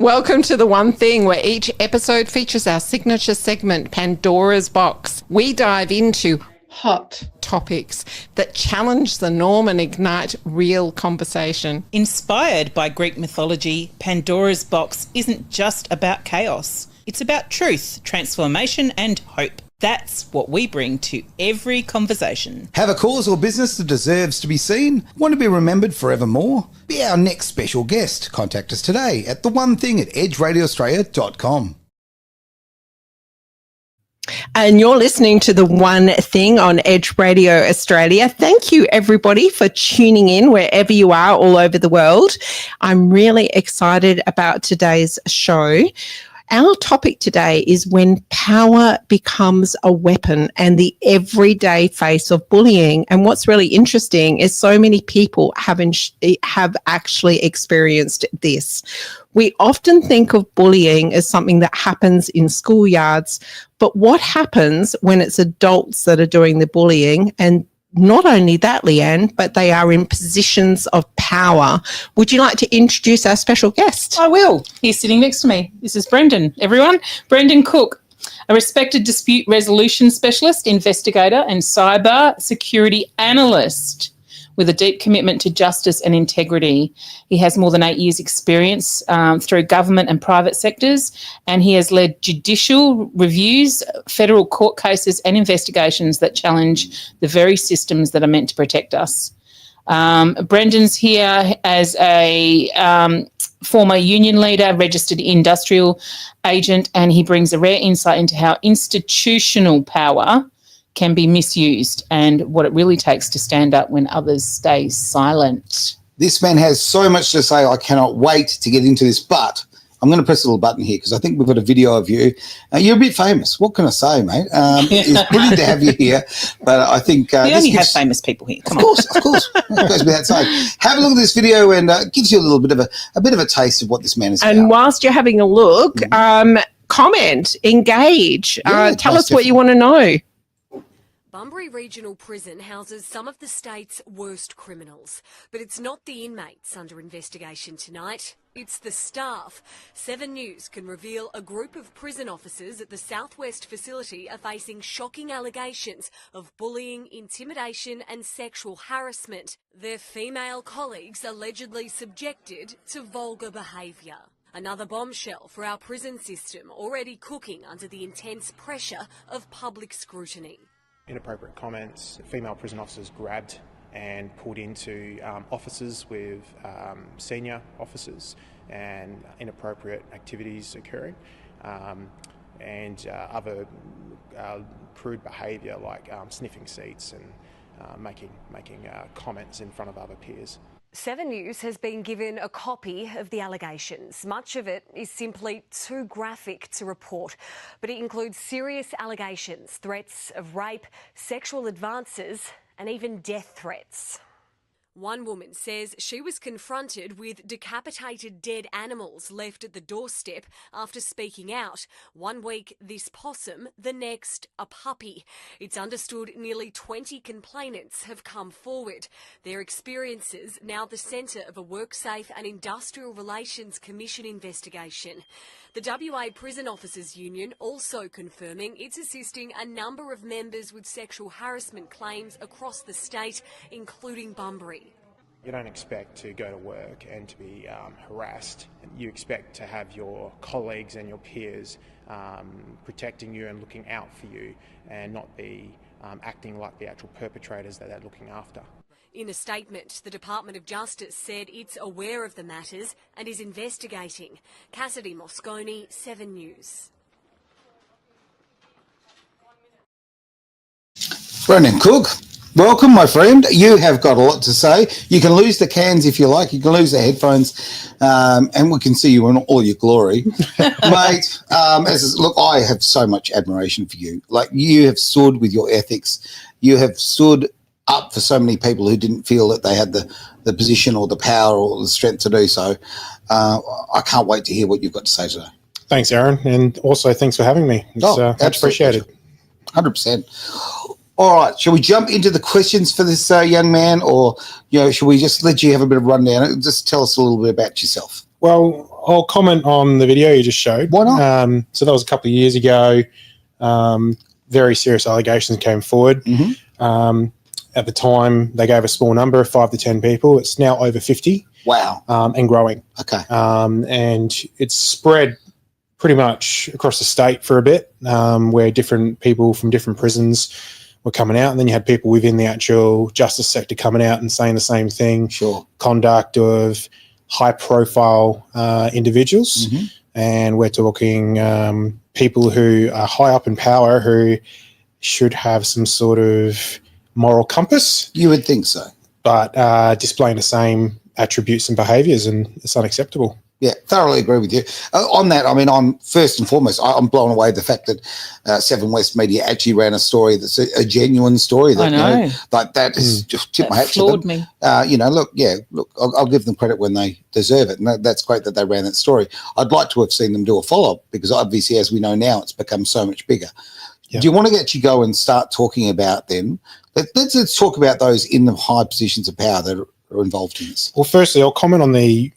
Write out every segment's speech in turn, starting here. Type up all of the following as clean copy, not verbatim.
Welcome to The One Thing, where each episode features our signature segment, Pandora's Box. We dive into hot topics that challenge the norm and ignite real conversation. Inspired by Greek mythology, Pandora's Box isn't just about chaos. It's about truth, transformation and hope. That's what we bring to every conversation. Have a cause or business that deserves to be seen? Want to be remembered forevermore? Be our next special guest. Contact us today at theonething@edgeradioaustralia.com. And you're listening to The One Thing on Edge Radio Australia. Thank you, everybody, for tuning in wherever you are all over the world. I'm really excited about today's show. Our topic today is when power becomes a weapon and the everyday face of bullying. And what's really interesting is so many people have actually experienced this. We often think of bullying as something that happens in schoolyards, but what happens when it's adults that are doing the bullying? And not only that, Leanne, but they are in positions of power. Would you like to introduce our special guest? I will. He's sitting next to me. This is Brendan, everyone. Brendan Cook, a respected dispute resolution specialist, investigator and cyber security analyst with a deep commitment to justice and integrity. He has more than 8 years' experience through government and private sectors, and he has led judicial reviews, federal court cases and investigations that challenge the very systems that are meant to protect us. Brendan's here as a former union leader, registered industrial agent, and he brings a rare insight into how institutional power can be misused and what it really takes to stand up when others stay silent. This man has so much to say. I cannot wait to get into this, but I'm going to press a little button here because I think we've got a video of you. You're a bit famous. What can I say, mate? It's brilliant to have you here, but I think we only have famous people here. Come of course. It goes without saying. Have a look at this video and gives you a little bit of a taste of what this man is about. And whilst you're having a look, comment, engage, tell us what you want to know. Bunbury Regional Prison houses some of the state's worst criminals, but it's not the inmates under investigation tonight. It's the staff. 7 News can reveal a group of prison officers at the Southwest facility are facing shocking allegations of bullying, intimidation and sexual harassment. Their female colleagues allegedly subjected to vulgar behaviour. Another bombshell for our prison system, already cooking under the intense pressure of public scrutiny. Inappropriate comments, female prison officers grabbed and pulled into offices with senior officers, and inappropriate activities occurring, and other crude behaviour like sniffing seats and making comments in front of other peers. 7 News has been given a copy of the allegations. Much of it is simply too graphic to report, but it includes serious allegations, threats of rape, sexual advances and even death threats. One woman says she was confronted with decapitated dead animals left at the doorstep after speaking out. 1 week, this possum, the next, a puppy. It's understood nearly 20 complainants have come forward. Their experiences now the centre of a WorkSafe and Industrial Relations Commission investigation. The WA Prison Officers Union also confirming it's assisting a number of members with sexual harassment claims across the state, including Bunbury. You don't expect to go to work and to be harassed. You expect to have your colleagues and your peers protecting you and looking out for you, and not be acting like the actual perpetrators that they're looking after. In a statement, the Department of Justice said it's aware of the matters and is investigating. Cassidy Moscone, 7 News. Brendan Cook, welcome, my friend. You have got a lot to say. You can lose the cans if you like. You can lose the headphones, and we can see you in all your glory. Mate, look, I have so much admiration for you. Like, you have stood with your ethics. You have stood up for so many people who didn't feel that they had the position or the power or the strength to do so. I can't wait to hear what you've got to say today. Thanks, Aaron, and also thanks for having me. It's much appreciated. 100%. All right, shall we jump into the questions for this young man, or should we just let you have a bit of rundown? Just tell us a little bit about yourself. Well, I'll comment on the video you just showed. Why not? So that was a couple of years ago. Very serious allegations came forward. At the time, they gave a small number of 5 to 10 people. It's now over 50. Wow. And growing. Okay. And it's spread pretty much across the state for a bit, where different people from different prisons were coming out, and then you had people within the actual justice sector coming out and saying the same thing. Sure. Conduct of high-profile individuals, and we're talking people who are high up in power who should have some sort of moral compass. You would think so. But displaying the same attributes and behaviours, and it's unacceptable. Yeah, thoroughly agree with you. On that, I mean, I'm first and foremost, I'm blown away the fact that 7 West Media actually ran a story that's a genuine story. That, I know. You know, like that is just tip my hat to Floored them. me. You know, look, I'll give them credit when they deserve it. And that's great that they ran that story. I'd like to have seen them do a follow-up because obviously, as we know now, it's become so much bigger. Yeah. Do you want to actually go and start talking about them? Let's talk about those in the high positions of power that are involved in this. Well, firstly, I'll comment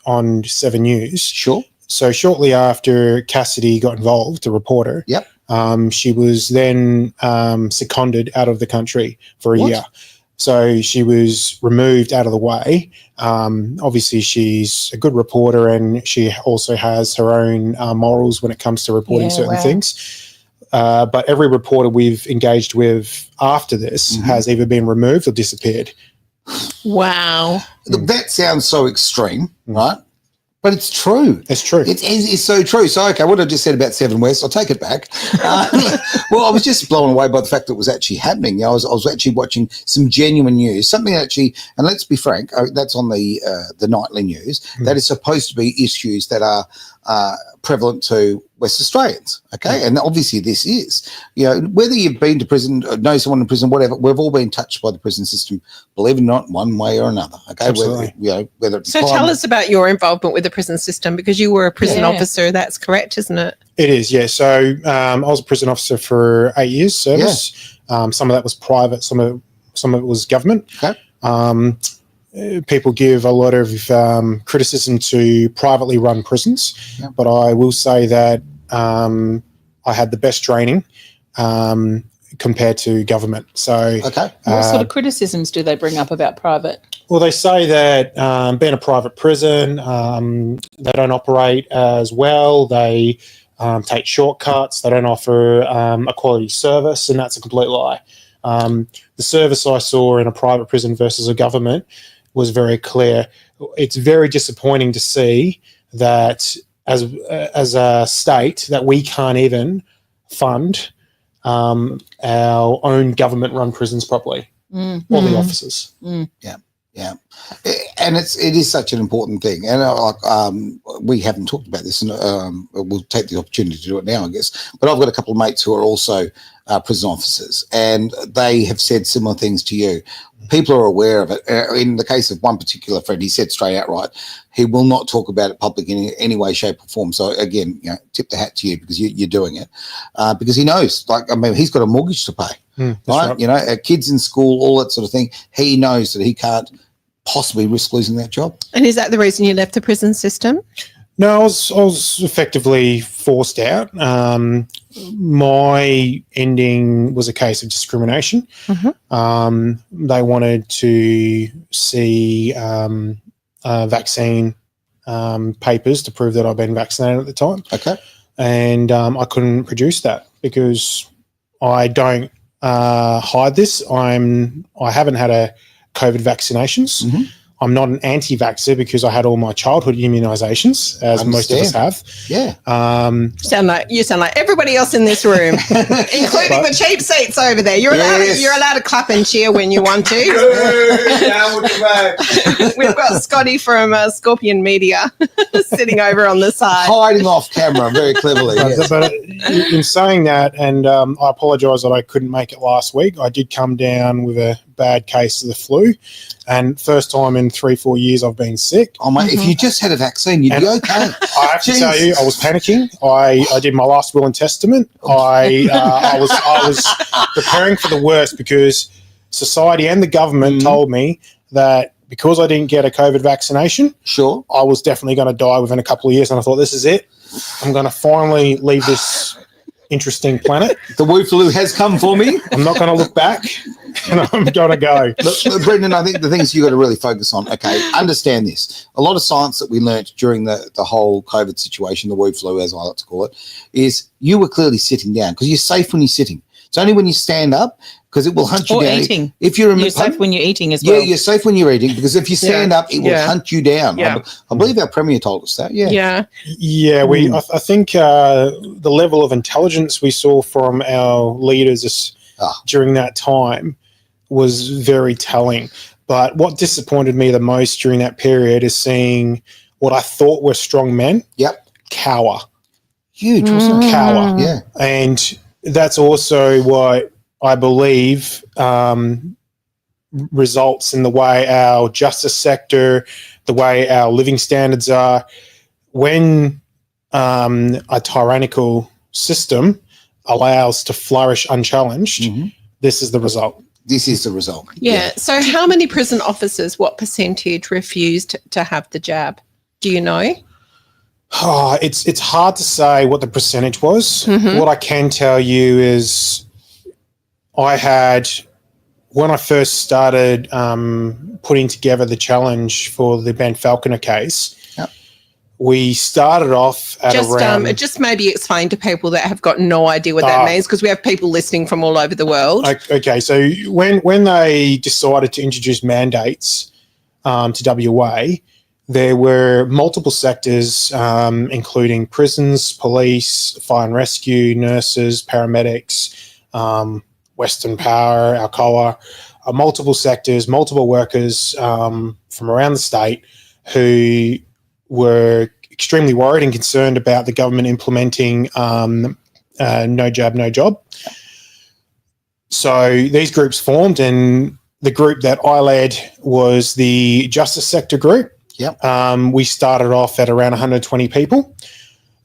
on 7 News. Sure. So shortly after Cassidy got involved, the reporter, she was then seconded out of the country for a year. So she was removed out of the way. Obviously, she's a good reporter, and she also has her own morals when it comes to reporting certain things. But every reporter we've engaged with after this has either been removed or disappeared. Wow. That sounds so extreme, right? But it's true. It's true. It's so true. So, okay, what I just said about 7 West, I'll take it back. Well, I was just blown away by the fact that it was actually happening. I was actually watching some genuine news, something actually, and let's be frank, that's on the nightly news, that is supposed to be issues that are prevalent to West Australians, okay? And obviously this is, you know, whether you've been to prison, or know someone in prison, whatever, we've all been touched by the prison system, believe it or not, one way or another, okay? Absolutely. Whether it's So tell us about your involvement with the prison system, because you were a prison officer, that's correct, isn't it? It is, yeah. So I was a prison officer for 8 years service. Yeah. Some of that was private, some of it was government. Okay. People give a lot of criticism to privately run prisons, but I will say that I had the best training compared to government. So, what sort of criticisms do they bring up about private? Well, they say that being a private prison, they don't operate as well. They take shortcuts. They don't offer a quality service, and that's a complete lie. The service I saw in a private prison versus a government was very clear. It's very disappointing to see that as a state that we can't even fund our own government-run prisons properly, all the officers. Yeah, and it is such an important thing, and we haven't talked about this, and we'll take the opportunity to do it now, I guess. But I've got a couple of mates who are also prison officers, and they have said similar things to you. People are aware of it. In the case of one particular friend, he said straight out, right, he will not talk about it public in any way, shape, or form. So again, you know, tip the hat to you because you're doing it, because he knows. Like, I mean, he's got a mortgage to pay, right? You know, kids in school, all that sort of thing. He knows that he can't possibly risk losing that job. And is that the reason you left the prison system? No, I was effectively forced out. My ending was a case of discrimination. They wanted to see vaccine papers to prove that I'd been vaccinated at the time. Okay. And I couldn't produce that because I don't hide this. I haven't had a COVID vaccinations. I'm not an anti-vaxxer because I had all my childhood immunisations, as most of us have. Yeah. You sound like everybody else in this room, including the cheap seats over there. You're allowed to clap and cheer when you want to. We've got Scotty from Scorpion Media sitting over on the side, hiding off camera very cleverly. But in saying that, and I apologise that I couldn't make it last week. I did come down with a bad case of the flu, and first time in 3-4 years I've been sick. Oh mate, if you just had a vaccine, you'd be okay. I have to tell you, I was panicking. I did my last will and testament. I was preparing for the worst because society and the government told me that because I didn't get a COVID vaccination, Sure. I was definitely going to die within a couple of years. And I thought, this is it. I'm going to finally leave this interesting planet. The Wu flu has come for me. I'm not going to look back, and I'm going to go. Look, Brendan, I think the things you got to really focus on, okay, understand this. A lot of science that we learnt during the whole COVID situation, the Wu flu, as I like to call it, is you were clearly sitting down because you're safe when you're sitting. It's only when you stand up because it will hunt you Or down. eating. If you're safe when you're eating as well. Yeah, you're safe when you're eating because if you stand up, it will hunt you down. Yeah. I believe our Premier told us that. Yeah. Yeah. Yeah, I think the level of intelligence we saw from our leaders during that time was very telling. But what disappointed me the most during that period is seeing what I thought were strong men cower. Huge, wasn't it? Cower. Yeah. And that's also what I believe results in the way our justice sector, the way our living standards are. When a tyrannical system allows to flourish unchallenged, this is the result. This is the result. Yeah. So how many prison officers, what percentage refused to have the jab? Do you know? Oh, it's hard to say what the percentage was. What I can tell you is when I first started putting together the challenge for the Ben Falconer case, we started off at around... just maybe explain to people that have got no idea what that means, because we have people listening from all over the world. Okay, so when they decided to introduce mandates to WA, there were multiple sectors, including prisons, police, fire and rescue, nurses, paramedics, Western Power, Alcoa, multiple sectors, multiple workers from around the state who were extremely worried and concerned about the government implementing no jab, no job. So these groups formed, and the group that I led was the justice sector group. We started off at around 120 people,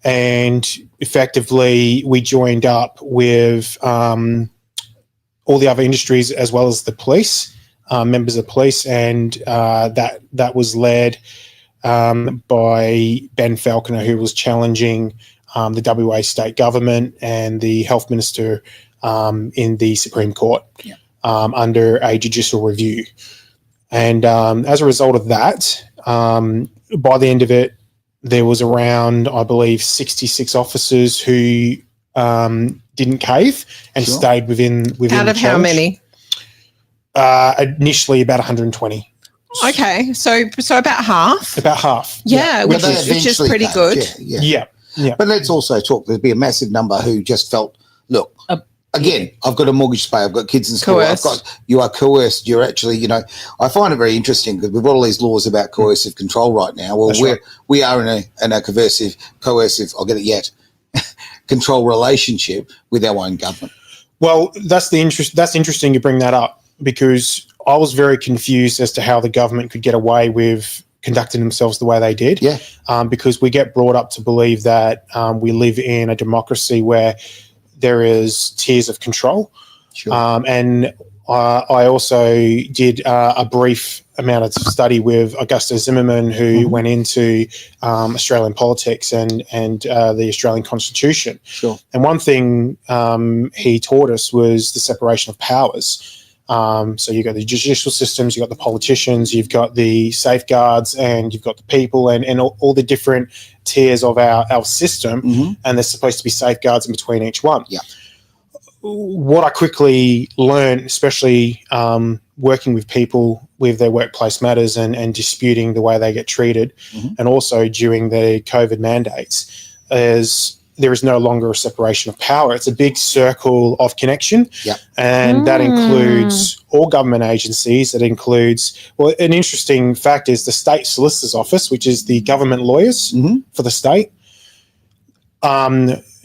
and effectively we joined up with all the other industries as well as the police, members of police, and that was led by Ben Falconer, who was challenging the WA state government and the health minister in the Supreme Court under a judicial review. And as a result of that, by the end of it, there was around, I believe, 66 officers who didn't cave and stayed within out of the how many? Initially about 120. Okay, so about half. About half. Yeah, which is pretty good. Yeah. But let's also talk. There'd be a massive number who just felt, look, again, I've got a mortgage to pay. I've got kids in school. You are coerced. You're actually, I find it very interesting because we've got all these laws about coercive control right now. Well, we are in a coercive, I'll get it yet, control relationship with our own government. Well, that's interesting you bring that up, because I was very confused as to how the government could get away with conducting themselves the way they did. Because we get brought up to believe that we live in a democracy where there is tiers of control. And I also did a brief amount of study with Augusto Zimmermann, who went into Australian politics and the Australian Constitution. And one thing he taught us was the separation of powers. So you've got the judicial systems, you've got the politicians, you've got the safeguards, and you've got the people, and all the different tiers of our system, and there's supposed to be safeguards in between each one. What I quickly learned, especially working with people with their workplace matters and disputing the way they get treated, and also during the COVID mandates, is there is no longer a separation of power. It's a big circle of connection, and that includes all government agencies. It includes, well, an interesting fact is the State Solicitor's Office, which is the government lawyers for the state.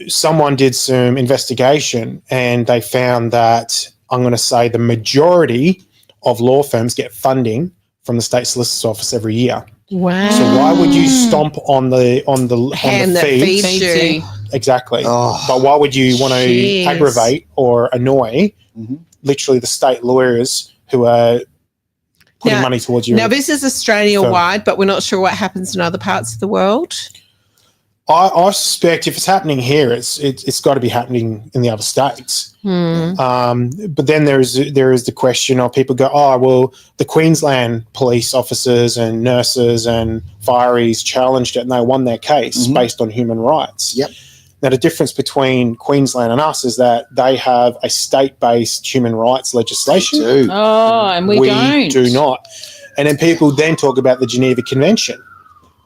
Someone did some investigation, and they found that, I'm going to say, the majority of law firms get funding from the State Solicitor's Office every year. Wow! So why would you stomp on the hand that feeds you? Exactly. But why would you want to aggravate or annoy literally the state lawyers who are putting money towards your. Now, this is Australia-wide, but we're not sure what happens in other parts of the world. I suspect if it's happening here, it's got to be happening in the other states. But then there is the question of people go, oh, well, the Queensland police officers and nurses and fireys challenged it and they won their case based on human rights. Yep. Now, the difference between Queensland and us is that they have a state-based human rights legislation. They do. Oh, and we don't. do not. And then people then talk about the Geneva Convention.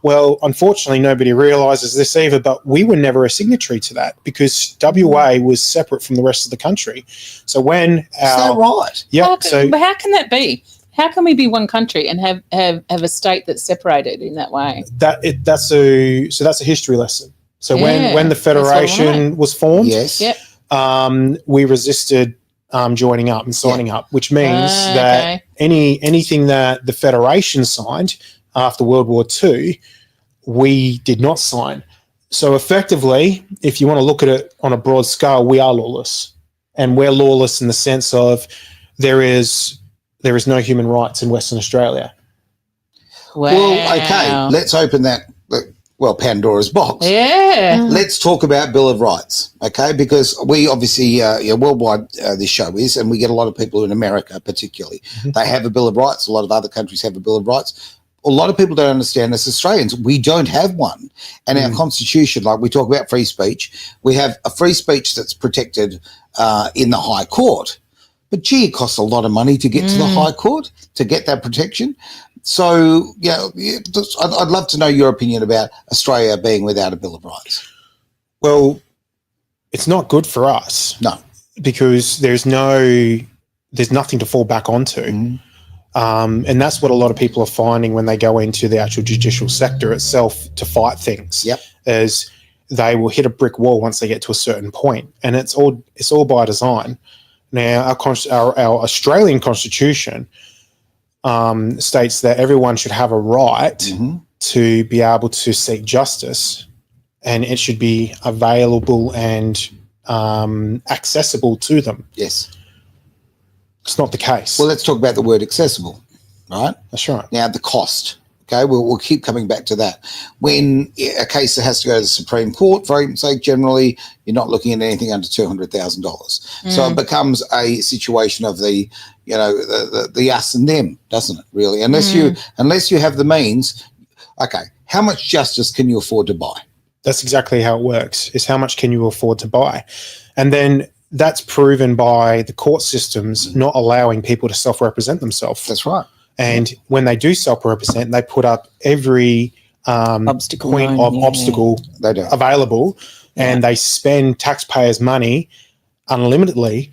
Well, unfortunately, nobody realises this either, but we were never a signatory to that because WA was separate from the rest of the country. So when Is that right? Yeah. But how can that be? How can we be one country and have a state that's separated in that way? That's a history lesson. So Yeah, when the Federation was formed, Yes. Yep. we resisted joining up and signing up, which means that anything that the Federation signed after World War II, we did not sign. So effectively, if you want to look at it on a broad scale, we are lawless. And we're lawless in the sense of there is no human rights in Western Australia. Wow. Well, okay, let's open that, Pandora's box. Yeah. Let's talk about Bill of Rights, okay? Because we obviously, worldwide this show is, and we get a lot of people in America particularly. They have a Bill of Rights. A lot of other countries have a Bill of Rights. A lot of people don't understand as Australians, we don't have one. And our constitution, like we talk about free speech, we have a free speech that's protected in the High Court. But gee, it costs a lot of money to get to the High Court to get that protection. So, I'd love to know your opinion about Australia being without a Bill of Rights. Well, it's not good for us. No. Because there's nothing to fall back onto. And that's what a lot of people are finding when they go into the actual judicial sector itself to fight things. Yep. Is they will hit a brick wall once they get to a certain point, and it's all by design. Now, our Australian constitution states that everyone should have a right to be able to seek justice, and it should be available and accessible to them. Yes. It's not the case. Well, let's talk about the word accessible, right? That's right. Now, the cost, okay? We'll keep coming back to that. When a case that has to go to the Supreme Court, for argument's sake, generally you're not looking at anything under $200,000. So it becomes a situation of the us and them, doesn't it, really? Unless you have the means, okay, how much justice can you afford to buy? That's exactly how it works, is how much can you afford to buy? And then that's proven by the court systems not allowing people to self-represent themselves. That's right. And when they do self-represent, they put up every Obstacle obstacle They do. available, and they spend taxpayers' money unlimitedly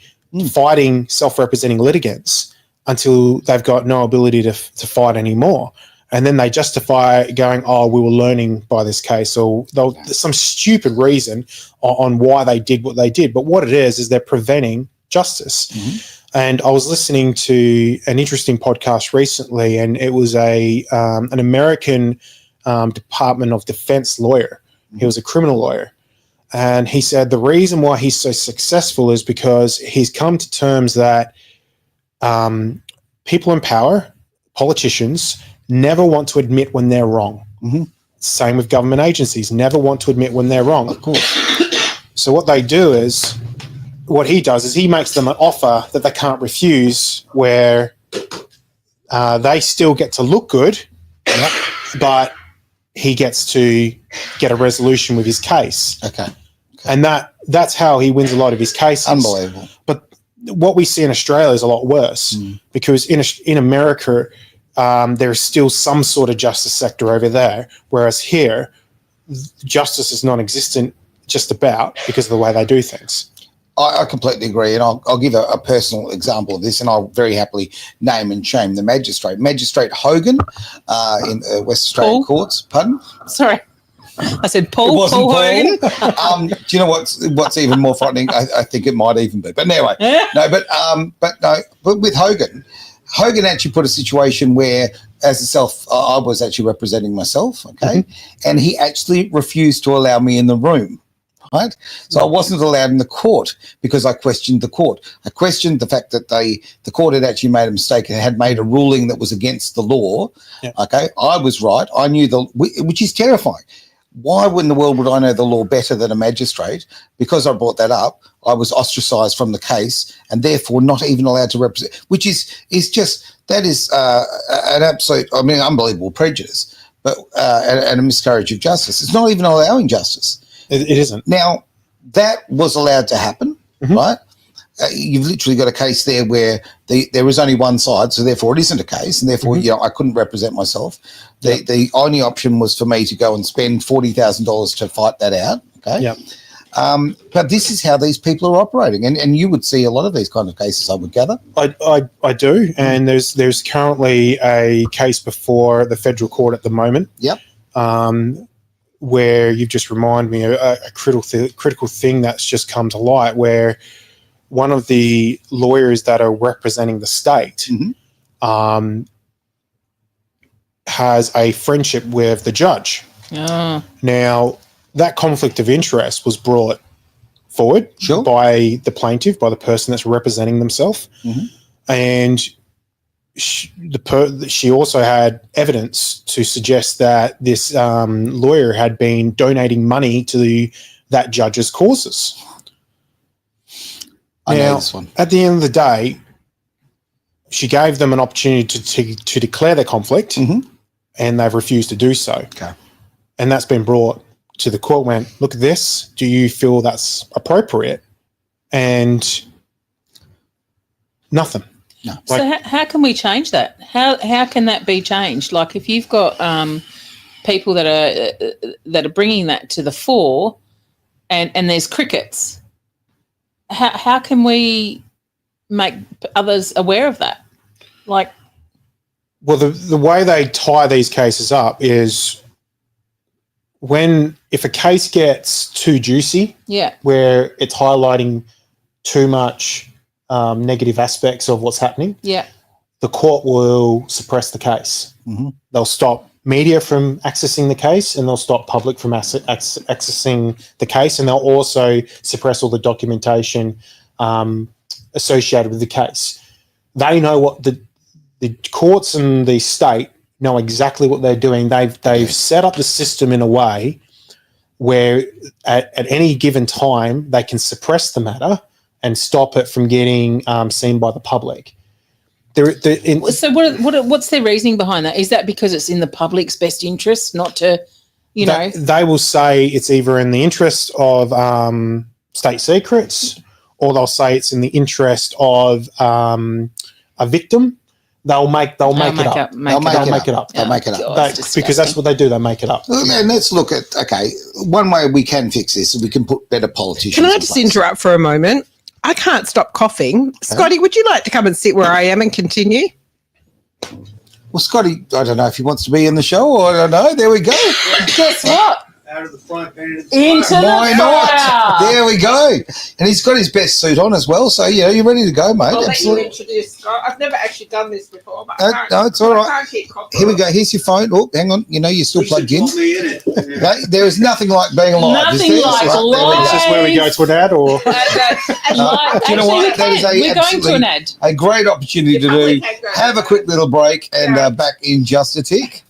fighting self-representing litigants until they've got no ability to fight anymore. And then they justify going, oh, we were learning by this case, or there's some stupid reason on why they did what they did. But what it is they're preventing justice. And I was listening to an interesting podcast recently, and it was an American Department of Defense lawyer. He was a criminal lawyer. And he said the reason why he's so successful is because he's come to terms that people in power, politicians, never want to admit when they're wrong. Same with government agencies, never want to admit when they're wrong. Of course. So what he does is he makes them an offer that they can't refuse, where they still get to look good, but he gets to get a resolution with his case. Okay. And that's how he wins a lot of his cases. Unbelievable. But what we see in Australia is a lot worse, because in America, there's still some sort of justice sector over there, whereas here, justice is non-existent just about because of the way they do things. I completely agree, and I'll give a personal example of this, and I'll very happily name and shame the magistrate. Magistrate Hogan in West Australian courts. Pardon? Sorry. I said Paul. It wasn't Paul Hogan. Do you know what's even more frightening? I think it might even be. But anyway, but with Hogan actually put a situation where, I was actually representing myself, okay, and he actually refused to allow me in the room. right? So I wasn't allowed in the court because I questioned the court. I questioned the fact that the court had actually made a mistake and had made a ruling that was against the law. Yeah. Okay, I was right. I knew which is terrifying. Why in the world would I know the law better than a magistrate? Because I brought that up, I was ostracised from the case and therefore not even allowed to represent, which is an absolute, unbelievable prejudice, but and a miscarriage of justice. It's not even allowing justice. It isn't. Now, that was allowed to happen, right? You've literally got a case there where there is only one side, so therefore it isn't a case, and therefore I couldn't represent myself. The only option was for me to go and spend $40,000 to fight that out. Okay. Yeah. But this is how these people are operating, and you would see a lot of these kind of cases, I would gather. I do, and there's currently a case before the federal court at the moment. Yep. Where you've just reminded me of a critical thing that's just come to light, where one of the lawyers that are representing the state has a friendship with the judge. Now, that conflict of interest was brought forward by the plaintiff, by the person that's representing themselves, and she also had evidence to suggest that this lawyer had been donating money to that judge's causes. I know this one. At the end of the day, she gave them an opportunity to declare their conflict, and they've refused to do so. Okay. And that's been brought to the court. Went, look at this. Do you feel that's appropriate? And nothing. No. So how can we change that? How can that be changed? Like if you've got people that are bringing that to the fore, and there's crickets. How can we make others aware of that? Like, well, the way they tie these cases up is if a case gets too juicy, where it's highlighting too much negative aspects of what's happening, the court will suppress the case. They'll stop media from accessing the case, and they'll stop public from accessing the case, and they'll also suppress all the documentation associated with the case. They know what the courts and the state know exactly what they're doing. They've set up the system in a way where at any given time they can suppress the matter and stop it from getting seen by the public. So what's their reasoning behind that? Is that because it's in the public's best interest not to, know? They will say it's either in the interest of state secrets, or they'll say it's in the interest of a victim. They'll make it up. They'll make it up. Because that's what they do. They make it up. And let's look at, one way we can fix this is we can put better politicians. Can I just interrupt for a moment? I can't stop coughing. Scotty, would you like to come and sit where I am and continue? Well, Scotty, I don't know if he wants to be in the show, or I don't know. There we go. Guess what? Out of the front, into Why not? There we go. And he's got his best suit on as well. So, you're ready to go, mate. I'll Absolutely. let you introduce Scott. I've never actually done this before. But No, it's all right. I can't keep coughing. Here we go. Here's your phone. Oh, hang on. You're still plugged in. it. There is nothing like being alive. Nothing like live. Is this where we go to an ad, or? You know what? That is We're going to an ad. a great opportunity to do. Have a quick little break and back in just a tick.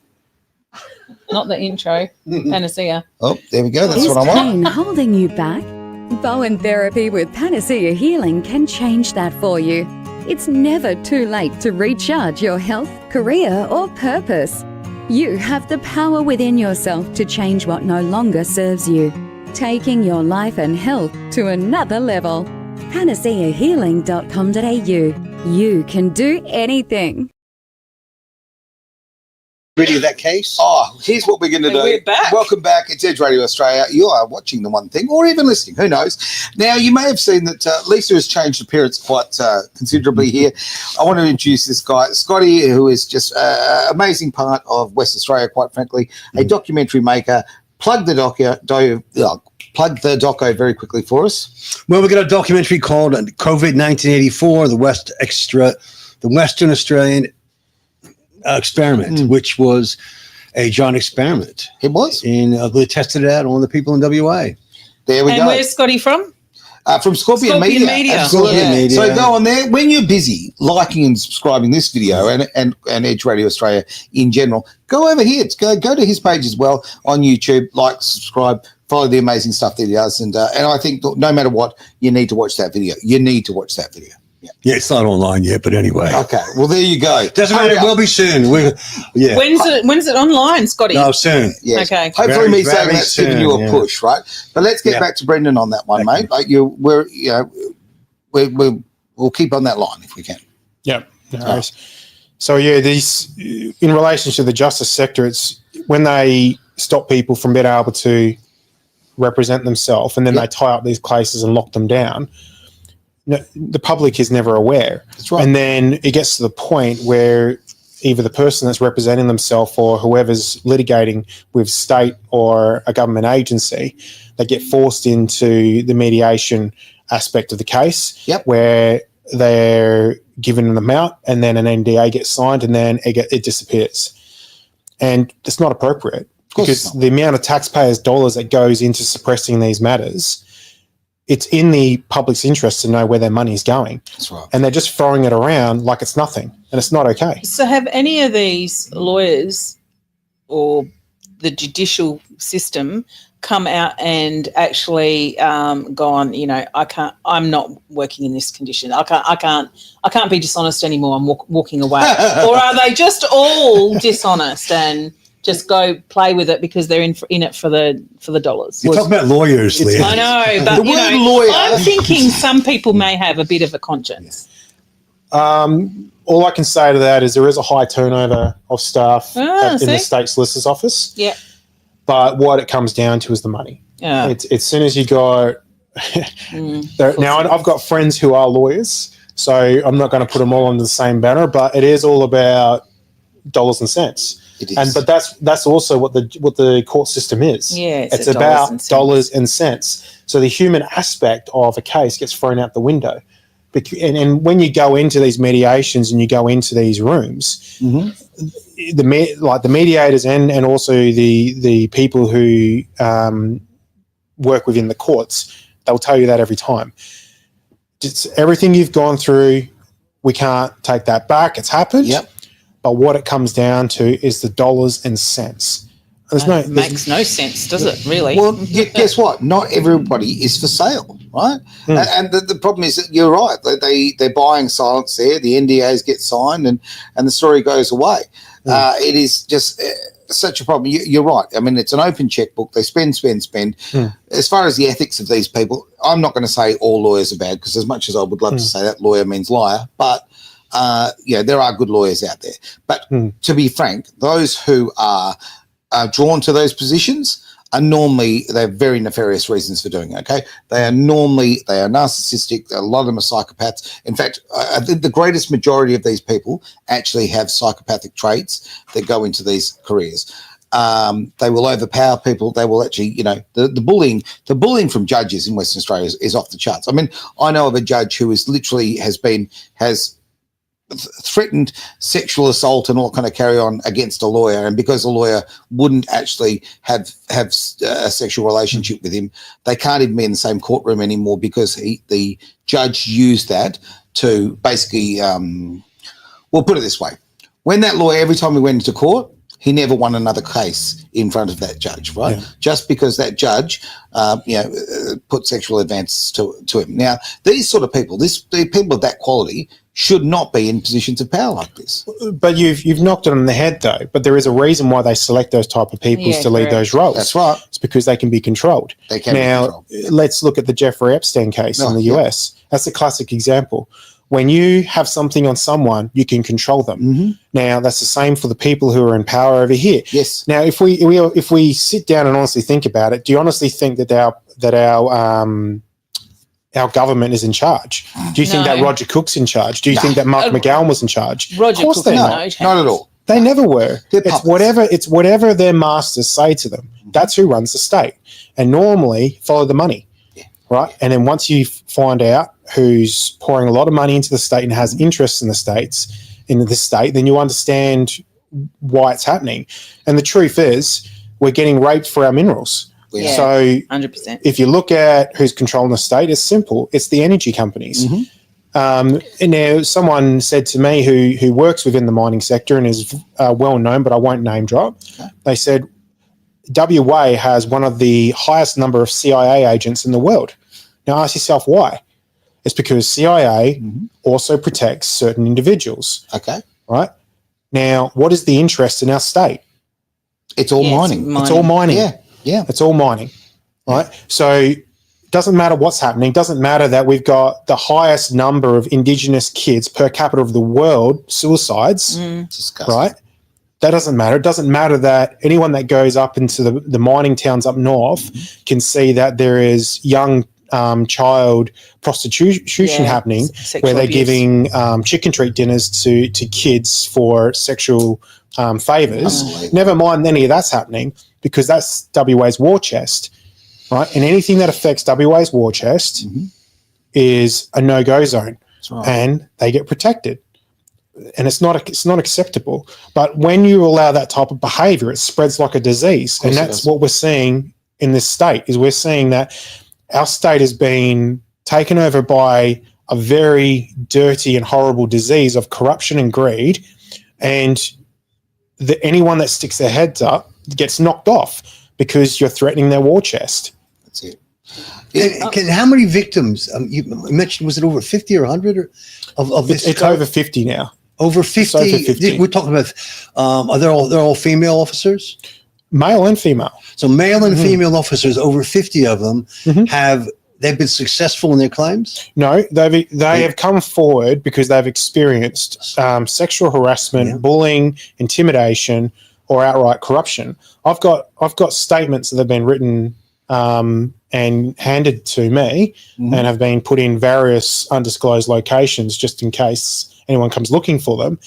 Not the intro. Panacea. Oh, there we go. That's Is what I want. pain holding you back? Bowen Therapy with Panacea Healing can change that for you. It's never too late to recharge your health, career, or purpose. You have the power within yourself to change what no longer serves you, taking your life and health to another level. panaceahealing.com.au. You can do anything. Ready of that case? Oh, here's what we're going to do. We're back. Welcome back. It's Edge Radio Australia. You are watching The One Thing, or even listening. Who knows? Now, you may have seen that Lisa has changed appearance quite considerably here. I want to introduce this guy, Scotty, who is just an amazing part of West Australia, quite frankly, a documentary maker. Plug the doco very quickly for us. Well, we've got a documentary called COVID 1984, the Western Australian experiment, which was a John experiment. It was? And they tested it out on the people in WA. There we And go. where's Scotty from? From Scorpion Scorpion Media. Media. Absolutely. Scorpion Media. So go on there. When you're busy liking and subscribing this video and Edge Radio Australia in general, go over here. Go to his page as well on YouTube. Like, subscribe, follow the amazing stuff that he does. And I think no matter what, you need to watch that video. You need to watch that video. Yeah, it's not online yet, but anyway. Okay. Well, there you go. Doesn't matter. It will be soon. Yeah. When's it online, Scotty? No, soon. Yes. Okay. Hopefully, Very, me saying very that's giving soon, you a yeah. push, right? But let's get Yeah. back to Brendan on that one, Thank mate. you. Like we'll keep on that line if we can. Yeah. No worries. So yeah, these in relation to the justice sector, it's when they stop people from being able to represent themselves, and then they tie up these cases and lock them down. No, the public is never aware. That's right. And then it gets to the point where either the person that's representing themselves or whoever's litigating with state or a government agency, they get forced into the mediation aspect of the case, where they're given an amount and then an NDA gets signed and then it disappears. And it's not appropriate because the amount of taxpayers' dollars that goes into suppressing these matters, it's in the public's interest to know where their money is going. That's right. And they're just throwing it around like it's nothing, and it's not okay. So have any of these lawyers or the judicial system come out and actually gone, I'm not working in this condition. I can't be dishonest anymore. I'm walking away. Or are they just all dishonest and just go play with it because they're in it for the dollars? You're talking about lawyers, Leah. I know, but The word lawyer. I'm thinking some people may have a bit of a conscience. All I can say to that is there is a high turnover of staff in the state solicitor's office. Yeah. But what it comes down to is the money. Yeah. It's as soon as you got now, I've got friends who are lawyers, so I'm not going to put them all under the same banner, but it is all about dollars and cents. It is. But that's also what the court system is. Yeah, it's about dollars and cents. So the human aspect of a case gets thrown out the window. And when you go into these mediations and you go into these rooms, the mediators and also the people who work within the courts, they'll tell you that every time. It's everything you've gone through, we can't take that back. It's happened. Yep. But what it comes down to is the dollars and cents. Makes no sense, does it, really? Well, guess what? Not everybody is for sale, right? And the problem is that you're right. They're buying silence there. The NDAs get signed and the story goes away. It is just such a problem. You're right. I mean, it's an open checkbook. They spend. As far as the ethics of these people, I'm not going to say all lawyers are bad because as much as I would love to say that lawyer means liar, but there are good lawyers out there. But to be frank, those who are drawn to those positions are normally, they have very nefarious reasons for doing it, okay? They are narcissistic. A lot of them are psychopaths. In fact, I think the greatest majority of these people actually have psychopathic traits that go into these careers. They will overpower people. They will actually, the bullying from judges in Western Australia is off the charts. I mean, I know of a judge who is literally has threatened sexual assault and all kind of carry on against a lawyer, and because a lawyer wouldn't actually have a sexual relationship with him, they can't even be in the same courtroom anymore because the judge used that to basically we'll put it this way: when that lawyer, every time he went into court, he never won another case in front of that judge, right? Yeah. Just because that judge put sexual advances to him. Now, these sort of people, the people of that quality should not be in positions of power like this. But you've knocked it on the head, though. But there is a reason why they select those type of people to lead those roles. That's right. It's because they can be controlled. They can be controlled. Now, let's look at the Jeffrey Epstein case in the US. That's a classic example. When you have something on someone, you can control them. Now, that's the same for the people who are in power over here. Yes. Now, if we sit down and honestly think about it, do you honestly think that our government is in charge? Do you think that Roger Cook's in charge? Do you think that Mark McGowan was in charge? Roger Cook, not at all. They never were. It's whatever their masters say to them. That's who runs the state. And normally follow the money. Yeah. Right? And then once you find out who's pouring a lot of money into the state and has interests in the state, then you understand why it's happening. And the truth is, we're getting raped for our minerals. Yeah. So 100%. if you look at who's controlling the state, it's simple. It's the energy companies. And now someone said to me who works within the mining sector and is well known, but I won't name drop. Okay. They said WA has one of the highest number of CIA agents in the world. Now ask yourself why. It's because CIA also protects certain individuals. Okay. Right? Now, what is the interest in our state? It's all mining. It's all mining. Yeah. It's all mining. Right? So it doesn't matter what's happening. It doesn't matter that we've got the highest number of Indigenous kids per capita of the world, suicides, Disgusting. right? That doesn't matter. It doesn't matter that anyone that goes up into the mining towns up north can see that there is young child prostitution happening, where they're giving chicken treat dinners to kids for sexual favours. Never mind any of that's happening, because that's WA's war chest, right? And anything that affects WA's war chest is a no-go zone, and they get protected. And it's not acceptable. But when you allow that type of behaviour, it spreads like a disease, and that's what we're seeing in this state. Is we're seeing that our state has been taken over by a very dirty and horrible disease of corruption and greed, and anyone that sticks their heads up gets knocked off because you're threatening their war chest. That's it. And how many victims? You mentioned, was it over 50 or 100 of this? It's over 50 now. Over 50. It's over 50. We're talking about. They're all female officers. Male and female. So male and female officers, over 50 of them, they've been successful in their claims? No, they have come forward because they've experienced sexual harassment, bullying, intimidation, or outright corruption. I've got statements that have been written and handed to me and have been put in various undisclosed locations just in case anyone comes looking for them,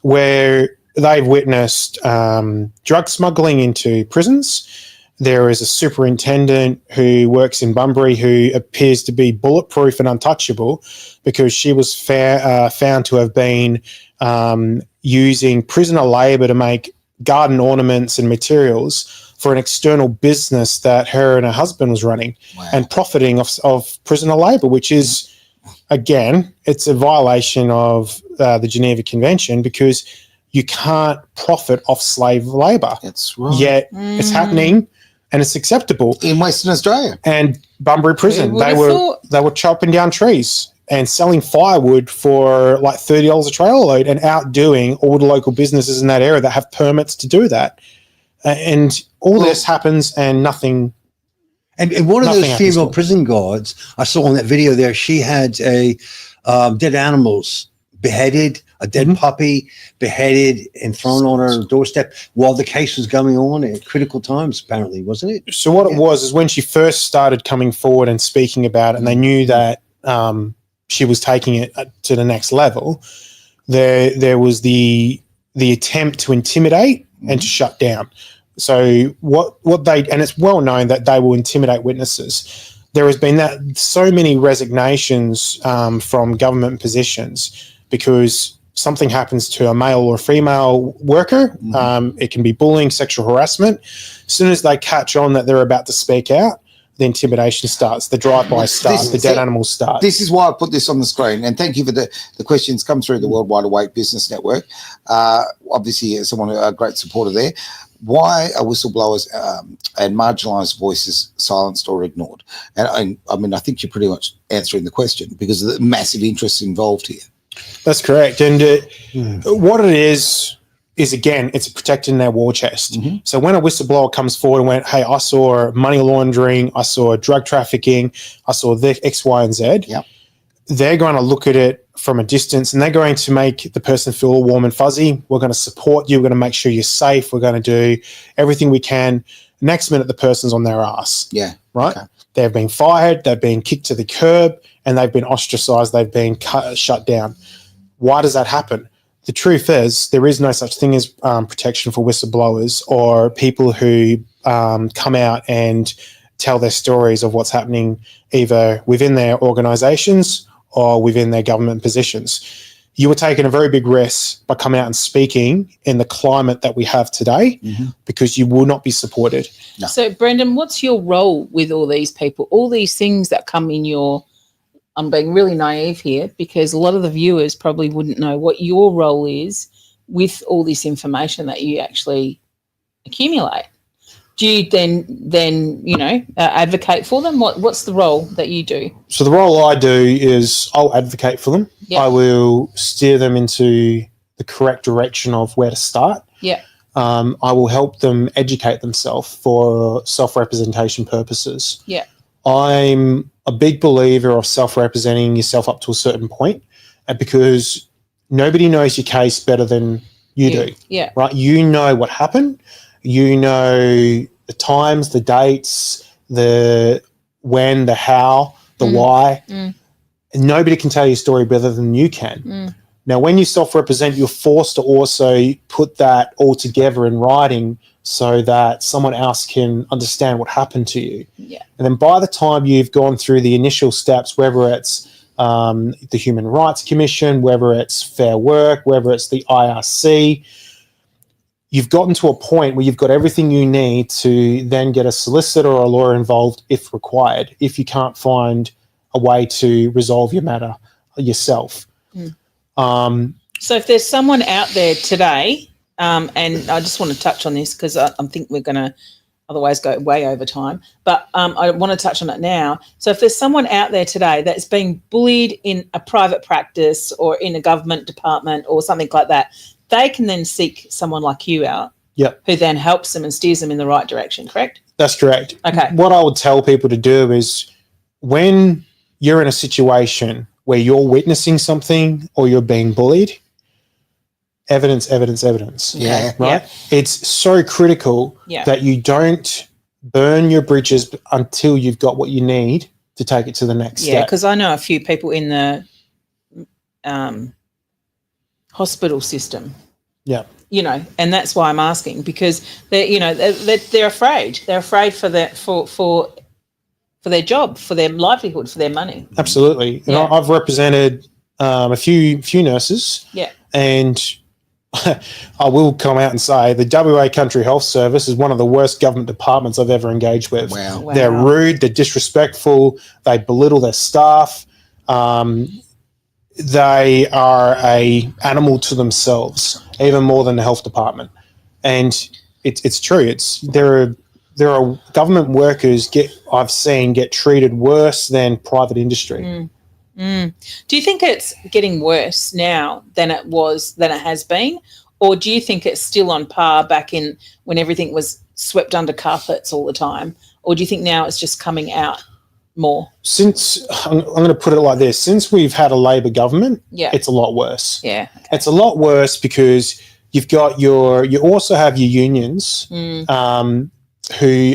where they've witnessed drug smuggling into prisons. There is a superintendent who works in Bunbury who appears to be bulletproof and untouchable because she was found to have been using prisoner labour to make garden ornaments and materials for an external business that her and her husband was running and profiting of prisoner labour, which is, again, it's a violation of the Geneva Convention, because you can't profit off slave labour. That's right. Yet it's happening and it's acceptable. In Western Australia. And Bunbury Prison, they were chopping down trees and selling firewood for like $30 a trailer load and outdoing all the local businesses in that area that have permits to do that. And this happens and nothing. And one of those female prison guards I saw in that video there, she had dead animals beheaded, a dead puppy beheaded and thrown on her doorstep while the case was going on at critical times, apparently, wasn't it? So what it was is when she first started coming forward and speaking about it, and they knew that she was taking it to the next level, there was the attempt to intimidate and to shut down. So what they, and it's well known that they will intimidate witnesses. There has been so many resignations from government positions because something happens to a male or female worker. It can be bullying, sexual harassment. As soon as they catch on that they're about to speak out, the intimidation starts, the drive-by starts, the dead animals start. This is why I put this on the screen, and thank you for the questions come through the World Wide Awake Business Network. Obviously, someone a great supporter there. Why are whistleblowers and marginalised voices silenced or ignored? And I mean, I think you're pretty much answering the question because of the massive interests involved here. That's correct. And what it is again, it's protecting their war chest. So when a whistleblower comes forward and went, hey, I saw money laundering, I saw drug trafficking, I saw the X, Y, and Z, they're going to look at it from a distance and they're going to make the person feel all warm and fuzzy. We're going to support you. We're going to make sure you're safe. We're going to do everything we can. Next minute, the person's on their ass. Yeah. Right? Okay. They've been fired. They've been kicked to the curb and they've been ostracized. They've been shut down. Why does that happen? The truth is there is no such thing as protection for whistleblowers or people who come out and tell their stories of what's happening either within their organizations or within their government positions. you were taking a very big risk by coming out and speaking in the climate that we have today, because you will not be supported. No. So, Brendan, what's your role with all these people, all these things that come in your, I'm being really naive here because a lot of the viewers probably wouldn't know what your role is with all this information that you actually accumulate. Do you then advocate for them? What's the role that you do? So the role I do is I'll advocate for them. Yeah. I will steer them into the correct direction of where to start. Yeah. I will help them educate themselves for self-representation purposes. Yeah. I'm a big believer of self-representing yourself up to a certain point, because nobody knows your case better than you do. Yeah. Right? You know what happened. You know the times, the dates, the when, the how, the why. And nobody can tell your story better than you can. Now, when you self-represent, you're forced to also put that all together in writing so that someone else can understand what happened to you. Yeah. And then by the time you've gone through the initial steps, whether it's the Human Rights Commission, whether it's Fair Work, whether it's the IRC, you've gotten to a point where you've got everything you need to then get a solicitor or a lawyer involved if required, if you can't find a way to resolve your matter yourself. So if there's someone out there today, and I just want to touch on this because I think we're going to otherwise go way over time, but I want to touch on it now. So if there's someone out there today that's being bullied in a private practice or in a government department or something like that, they can then seek someone like you out, who then helps them and steers them in the right direction, correct? That's correct. Okay. What I would tell people to do is when you're in a situation where you're witnessing something or you're being bullied, evidence. Yeah. Right? It's so critical that you don't burn your bridges until you've got what you need to take it to the next step. Yeah, because I know a few people in the hospital system. Yeah. And that's why I'm asking, because they're afraid. They're afraid for their job, for their livelihood, for their money. Absolutely. And I've represented a few nurses. Yeah. And I will come out and say the WA Country Health Service is one of the worst government departments I've ever engaged with. Wow. They're rude, they're disrespectful, they belittle their staff. They are a animal to themselves, even more than the health department. And it's true. There are government workers I've seen get treated worse than private industry. Do you think it's getting worse now than it has been, or do you think it's still on par back in when everything was swept under carpets all the time, or do you think now it's just coming out more? Since I'm going to put it like this: since we've had a Labor government, it's a lot worse. Yeah, it's a lot worse because you also have your unions who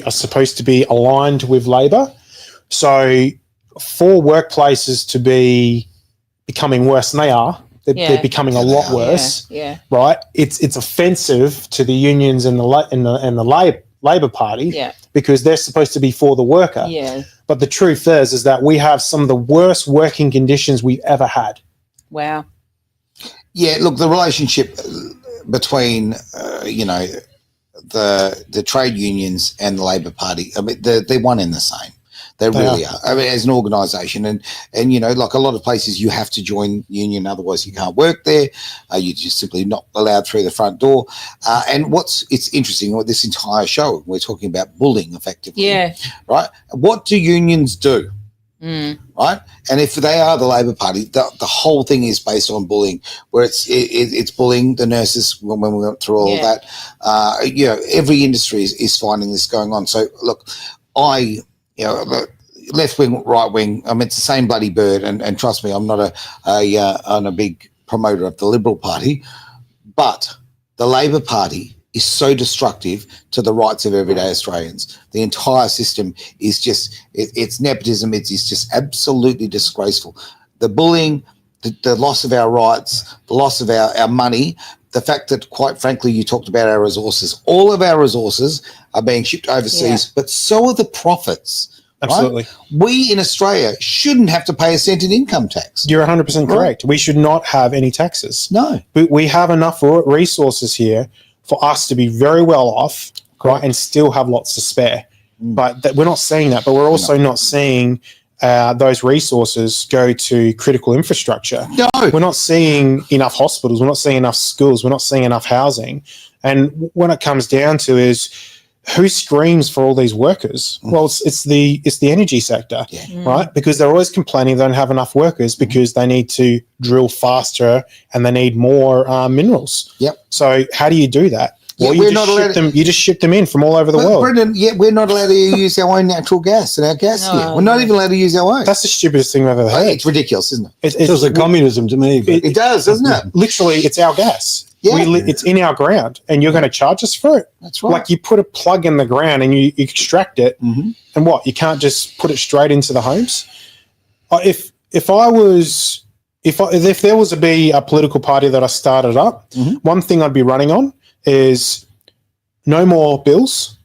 are supposed to be aligned with Labor, so for workplaces to be becoming worse than they are, they're becoming a lot worse. Yeah. Right. It's offensive to the unions and the Labor Party. Yeah. Because they're supposed to be for the worker. Yeah. But the truth is that we have some of the worst working conditions we've ever had. Wow. Yeah. Look, the relationship between the trade unions and the Labor Party, I mean, they're one and the same. They really are. I mean, as an organisation, and like a lot of places, you have to join union, otherwise you can't work there. You're just simply not allowed through the front door. And it's interesting with this entire show, we're talking about bullying, effectively. Yeah. Right. What do unions do? Right. And if they are the Labor Party, the whole thing is based on bullying, where it's bullying the nurses when we went through all of that. Every industry is finding this going on. So look, left wing, right wing, I mean, it's the same bloody bird. And trust me, I'm not a big promoter of the Liberal Party, but the Labor Party is so destructive to the rights of everyday Australians. The entire system is just, it's nepotism. It's just absolutely disgraceful. The bullying, the loss of our rights, the loss of our money, the fact that, quite frankly, you talked about our resources. All of our resources are being shipped overseas, but so are the profits. Absolutely. Right? We in Australia shouldn't have to pay a cent in income tax. You're 100% correct. We should not have any taxes. No. But we have enough resources here for us to be very well off, right, and still have lots to spare. But we're not seeing that. But we're also not seeing those resources go to critical infrastructure. No. We're not seeing enough hospitals. We're not seeing enough schools. We're not seeing enough housing. And when it comes down to is who screams for all these workers? Well, it's the energy sector, right? Because they're always complaining they don't have enough workers because they need to drill faster and they need more minerals. Yep. So how do you do that? Well, you just ship them in from all over the world. Brendan, we're not allowed to use our own natural gas and our gas here. We're not even allowed to use our own. That's the stupidest thing I've ever heard. It's ridiculous, isn't it? It feels like communism to me. It does, doesn't it? Literally, it's our gas. Yeah. It's in our ground, and you're going to charge us for it. That's right. Like you put a plug in the ground and you extract it, and what? You can't just put it straight into the homes. If there was to be a political party that I started up, one thing I'd be running on is no more bills,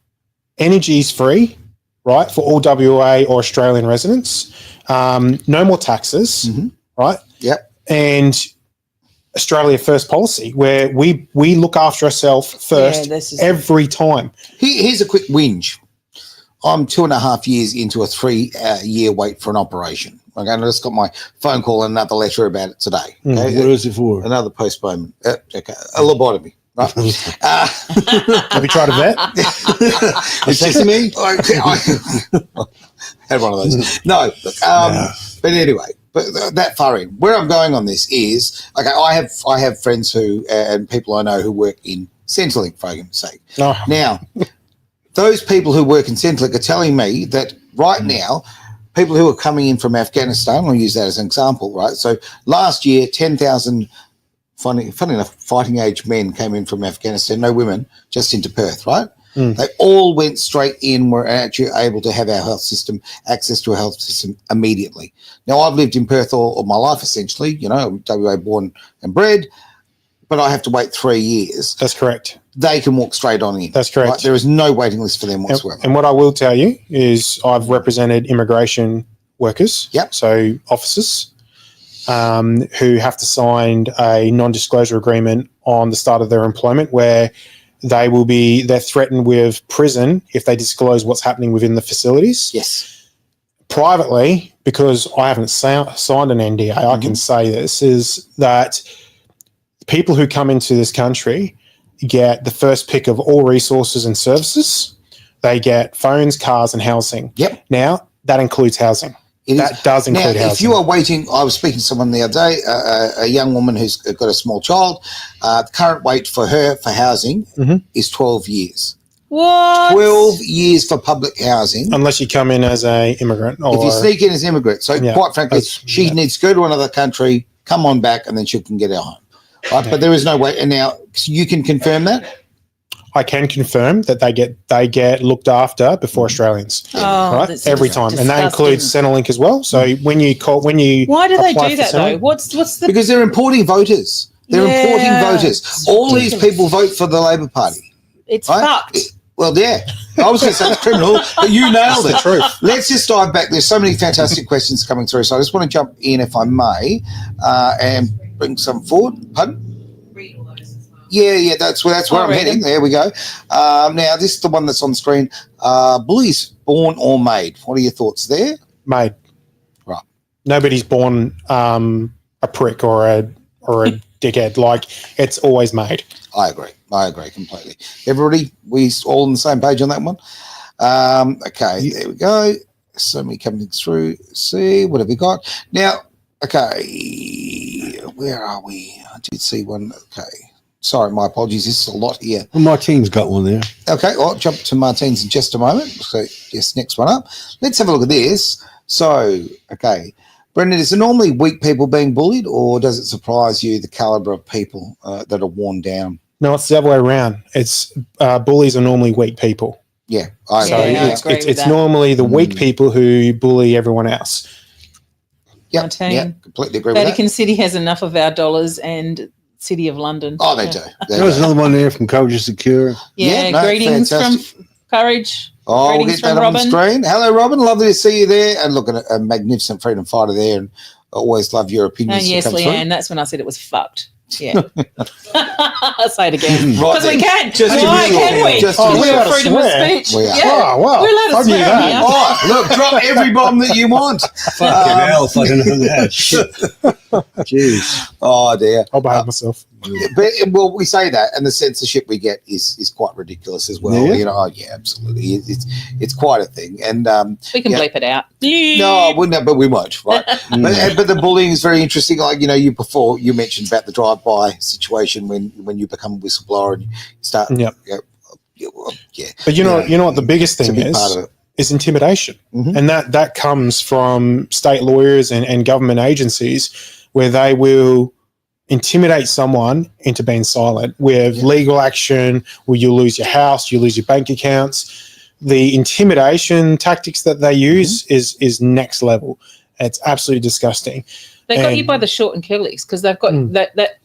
energy's free, right, for all WA or Australian residents. No more taxes, right? Yep. And Australia First policy, where we look after ourselves first every time. Here's a quick whinge. I'm 2.5 years into a 3-year wait for an operation. Okay, and I just got my phone call and another letter about it today. Okay? What is it for? Another postponement. Okay, a lobotomy. Right. Have you tried a vet? It's just me. I had one of those. No, but anyway, that far in. Where I'm going on this is, okay, I have friends who and people I know who work in Centrelink, for argument's sake. Oh. Now, those people who work in Centrelink are telling me that right now, people who are coming in from Afghanistan, I'll use that as an example, right? So last year, 10,000. Funny enough, fighting age men came in from Afghanistan, no women, just into Perth, right? They all went straight in, were actually able to have our health system, access to a health system immediately. Now, I've lived in Perth all my life, essentially, WA born and bred, but I have to wait 3 years. That's correct. They can walk straight on in. That's correct. Right? There is no waiting list for them whatsoever. And what I will tell you is I've represented immigration workers, so officers, who have to sign a non-disclosure agreement on the start of their employment where they're threatened with prison if they disclose what's happening within the facilities. Yes. Privately, because I haven't signed an NDA, I can say this, is that people who come into this country get the first pick of all resources and services. They get phones, cars, and housing. Yep. Now, that includes housing. That does include housing. If you are waiting, I was speaking to someone the other day, a young woman who's got a small child. The current wait for her for housing is 12 years. What? 12 years for public housing. Unless you come in as an immigrant. If you sneak in as an immigrant. So quite frankly, she needs to go to another country, come on back, and then she can get her home. Right? But there is no way. And now you can confirm that? I can confirm that they get looked after before Australians, right? Every time, and that includes Centrelink as well. So why do they do that though? What's the because they're importing voters. They're importing voters. All these people vote for the Labor Party. It's fucked. Well, yeah. I was going to say it's criminal, but you nailed it. Truth. Let's just dive back. There's so many fantastic questions coming through, so I just want to jump in, if I may, and bring some forward. Pardon? Yeah, that's where I'm heading. There we go. Now, this is the one that's on screen. Bullies, born or made? What are your thoughts there? Made. Right. Nobody's born a prick or a dickhead. Like, it's always made. I agree completely. Everybody, we all on the same page on that one? Okay, there we go. So many coming through. See, what have we got? Now, okay, where are we? I did see one. Okay. Sorry, my apologies. This is a lot here. Well, Martine's got one there. Okay, I'll jump to Martine's in just a moment. So, yes, next one up. Let's have a look at this. So, okay. Brendan, is it normally weak people being bullied, or does it surprise you the calibre of people that are worn down? No, it's the other way around. It's bullies are normally weak people. Yeah, it's normally the weak people who bully everyone else. Yeah, completely agree with that. Vatican City has enough of our dollars and City of London. Oh, they do. There was another one there from Courage is Secure. Yeah, greetings from Courage. Oh, we'll Greetings get that from on the Robin. screen. Hello, Robin. Lovely to see you there. And look at a magnificent freedom fighter there. And I always love your opinions. Yes, that come Leanne, through. that's when I said it was fucked. Yeah. I'll say it again. Right Because we then. can. Just to Why be sure. can we? Just to Oh, be we're sure. allowed to Freedom of swear. speech. We are. Yeah. Oh, wow. We're allowed I to knew swear that. here. Oh, look, drop every bomb that you want. Fucking hell, if I don't know that. Shit. Jeez. Oh, dear. I'll behave myself. But well, we say that, and the censorship we get is quite ridiculous as well. Yeah. You know, oh yeah, absolutely. It's quite a thing, and We can yeah. bleep it out. no, I wouldn't, but we won't, right? but the bullying is very interesting. Like you mentioned about the drive-by situation when you become a whistleblower and you start. Yep. Yeah. But you know what the biggest It's a thing big part of it. is intimidation. Mhm. And that comes from state lawyers and government agencies where they will intimidate someone into being silent with legal action, where you lose your house, you lose your bank accounts. The intimidation tactics that they use is next level. It's absolutely disgusting. They got you And- by the short and curlies because they've got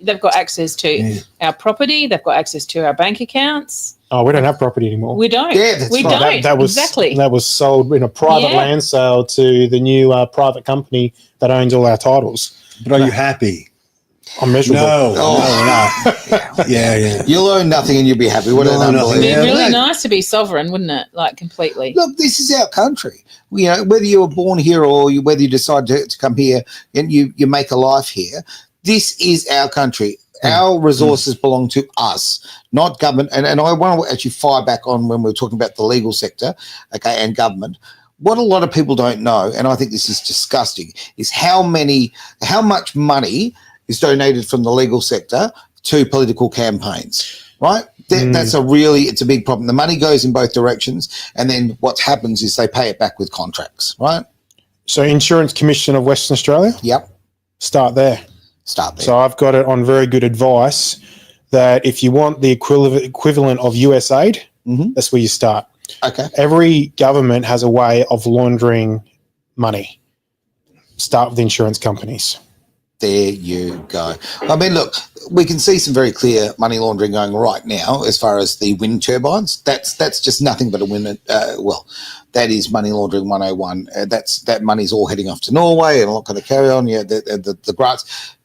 they've got access to our property, they've got access to our bank accounts. Oh, we don't have property anymore. We don't. Yeah, that's we right. don't. That was exactly. That was sold in a private Yeah. land sale to the new private company that owns all our titles. But are you happy? I'm miserable. No. Oh. No. Yeah. You'll own nothing and you'll be happy. What No, an nothing. unbelievable. It'd be Yeah, really no. nice to be sovereign, wouldn't it? Like completely. Look, this is our country. You know, whether you were born here or whether you decide to come here and you make a life here, this is our country. Our resources belong to us, not government. And I want to actually fire back on when we were talking about the legal sector, okay, and government. What a lot of people don't know, and I think this is disgusting, is how much money is donated from the legal sector to political campaigns, right? That's it's a big problem. The money goes in both directions, and then what happens is they pay it back with contracts, right? So Insurance Commission of Western Australia, Yep. start there. Start there. So I've got it on very good advice that if you want the equivalent of USAID, that's where you start. Okay. Every government has a way of laundering money. Start with the insurance companies. There you go. I mean, look, we can see some very clear money laundering going right now as far as the wind turbines. That's just nothing but a wind. That is money laundering 101. That money's all heading off to Norway, and I'm not going to carry on. Yeah, the grants.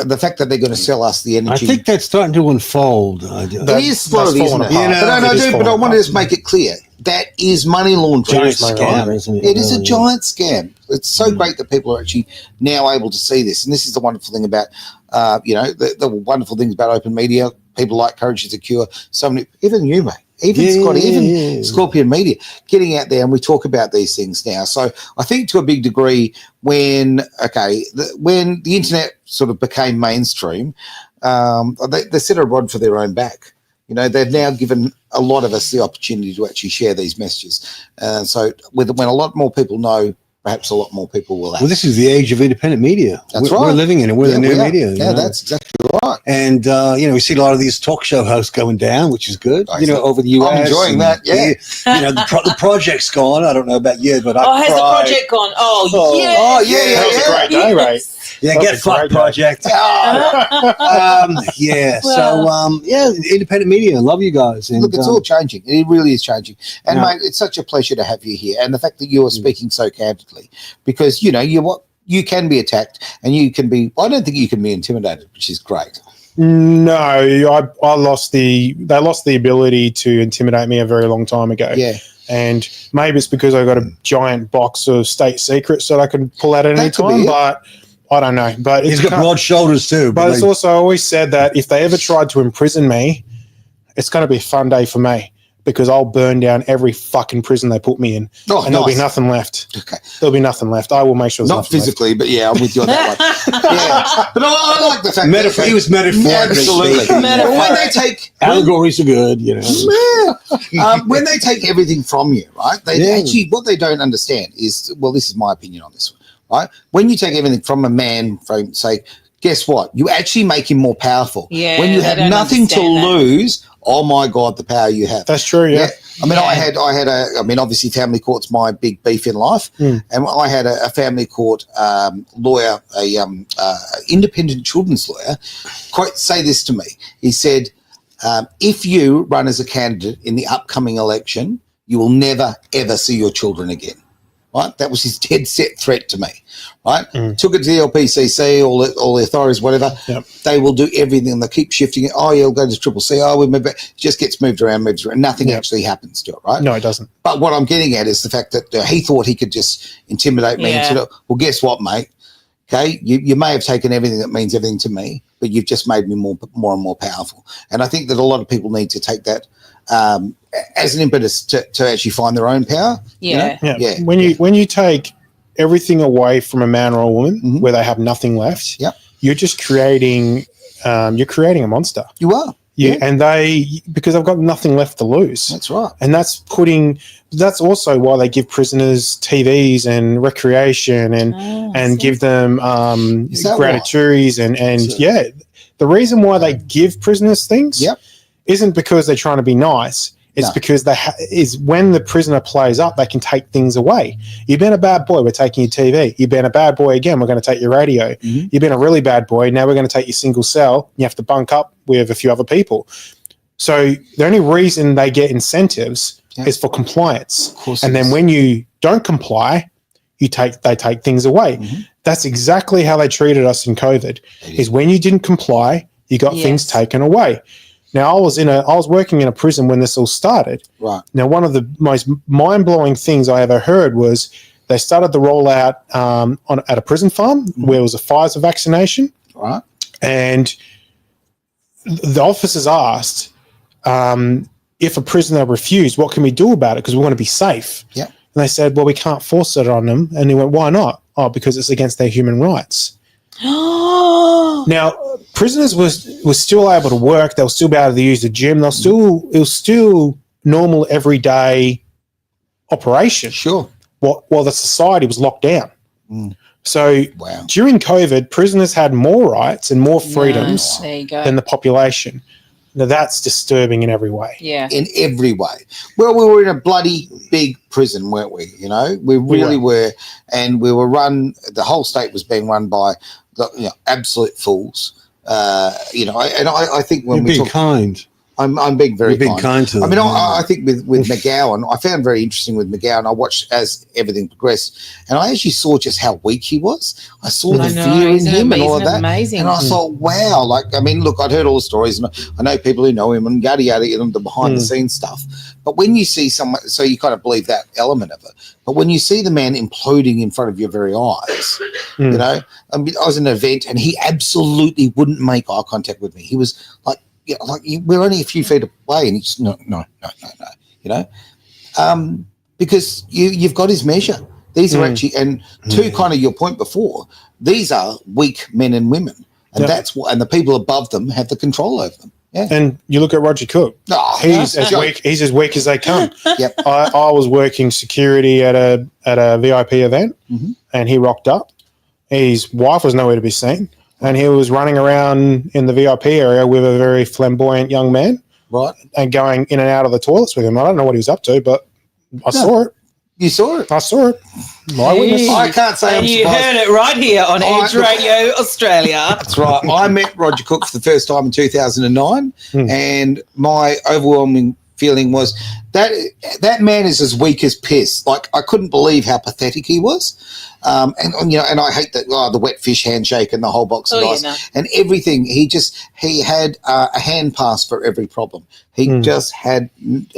The fact that they're going to sell us the I energy. think that's starting to unfold. It is slowly, that's isn't fallen it? apart. But I want to just make it clear. That is money laundering. Giant scam, isn't it? It is a giant scam. It's so great that people are actually now able to see this. And this is the wonderful thing about, the wonderful things about open media. People like Courage is a Cure. So many, even you, mate. Even Scorpion Media, getting out there, and we talk about these things now. So I think to a big degree, when the internet sort of became mainstream, they set a rod for their own back. You know, they've now given a lot of us the opportunity to actually share these messages. So when a lot more people know, perhaps a lot more people will act. Well, this is the age of independent media. That's We're right. living in it. We're the new we are. media. you Yeah, know? that's exactly right. And, we see a lot of these talk show hosts going down, which is good, over the US. I'm enjoying that, yeah. The project's gone. I don't know about you, but has the project gone? Oh, yeah. Oh, yeah. That was a great day, right? Yeah, That's get a fucked, great day. project. Independent media. I love you guys. And, Look, it's all changing. It really is changing. And, mate, it's such a pleasure to have you here. And the fact that you are speaking so candidly, because, you can be attacked and you can be, I don't think you can be intimidated, which is great. No, I lost they lost the ability to intimidate me a very long time ago. Yeah. And maybe it's because I got a giant box of state secrets that I can pull out at any That could time, be it. but I don't know. But he's got broad shoulders too. But it's also always said that if they ever tried to imprison me, it's going to be a fun day for me because I'll burn down every fucking prison they put me in, and there'll be nothing left. Okay. There'll be nothing left. I will make sure there's Not nothing physically, but yeah, I'm with you on that one. Yeah. But I like the fact that he was metaphorically absolutely. speaking. When they take allegories are good, when they take everything from you, right? They actually what they don't understand is, well, this is my opinion on this one, right? When you take everything from a man, guess what? You actually make him more powerful. Yeah, when you they have don't nothing to understand that. lose, oh my God, the power you have. That's true, yeah. I mean, I had obviously family court's my big beef in life. And I had a family court lawyer, independent children's lawyer, say this to me. He said, If you run as a candidate in the upcoming election, you will never, ever see your children again. Right? That was his dead set threat to me. Right? Took it to the LPCC, all the authorities, whatever. Yep. They will do everything. They keep shifting it. Oh, you'll go to Triple C. Oh, we move back. It just gets moved around. Nothing actually happens to it, right? No, it doesn't. But what I'm getting at is the fact that he thought he could just intimidate me and said, well, guess what, mate? Okay, you may have taken everything that means everything to me, but you've just made me more and more powerful. And I think that a lot of people need to take that as an impetus to actually find their own power. Yeah. You know? Yeah. When you take everything away from a man or a woman where they have nothing left, you're just creating a monster. You are. And because they've got nothing left to lose. That's right. And that's also why they give prisoners TVs and recreation and give them gratitudes and the reason why they give prisoners things isn't because they're trying to be nice. It's because is when the prisoner plays up, they can take things away. You've been a bad boy, we're taking your TV. You've been a bad boy again, we're going to take your radio. You've been a really bad boy, now we're going to take your single cell. You have to bunk up with a few other people. So the only reason they get incentives is for compliance. Of course and then when you don't comply, they take things away. That's exactly how they treated us in COVID. Is when you didn't comply, you got things taken away. Now, I was working in a prison when this all started. Right. Now, one of the most mind-blowing things I ever heard was they started the rollout at a prison farm where it was a Pfizer vaccination. Right. And the officers asked if a prisoner refused, what can we do about it? Because we want to be safe. Yeah. And they said, well, we can't force it on them. And he went, why not? Oh, because it's against their human rights. Now, prisoners was still able to work. They'll still be able to use the gym. It was still normal everyday operation. Sure. While the society was locked down. So during COVID, prisoners had more rights and more freedoms than the population. Now that's disturbing in every way. Yeah. In every way. Well, we were in a bloody big prison, weren't we? You know, we really were. And we were the whole state was being run by absolute fools. And I think when we talk kind. I'm being very kind to them. I mean, I think with McGowan, I found very interesting with McGowan. I watched as everything progressed, and I actually saw just how weak he was. I saw the fear in him and all of that. Amazing. And I thought, wow, look, I'd heard all the stories, and I know people who know him and yada yada, the behind the scenes stuff. But when you see someone, so you kind of believe that element of it. But when you see the man imploding in front of your very eyes, I was in an event, and he absolutely wouldn't make eye contact with me. He was like. We're only a few feet away, and he's no, because you've got his measure. These are actually, and to kind of your point before, these are weak men and women, and that's what, and the people above them have the control over them. Yeah. And you look at Roger Cook. He's as weak. He's as weak as they come. Yep. I was working security at a VIP event, and he rocked up. His wife was nowhere to be seen. And he was running around in the VIP area with a very flamboyant young man. Right. And going in and out of the toilets with him. I don't know what he was up to, but I saw it. You saw it? I saw it. My witness. I can't say I'm surprised. You heard it right here on Edge Radio Australia. That's right. I met Roger Cook for the first time in 2009, and my overwhelming feeling was that man is as weak as piss. Like, I couldn't believe how pathetic he was. And I hate that the wet fish handshake and the whole box of ice and everything. He had a hand pass for every problem. He just had he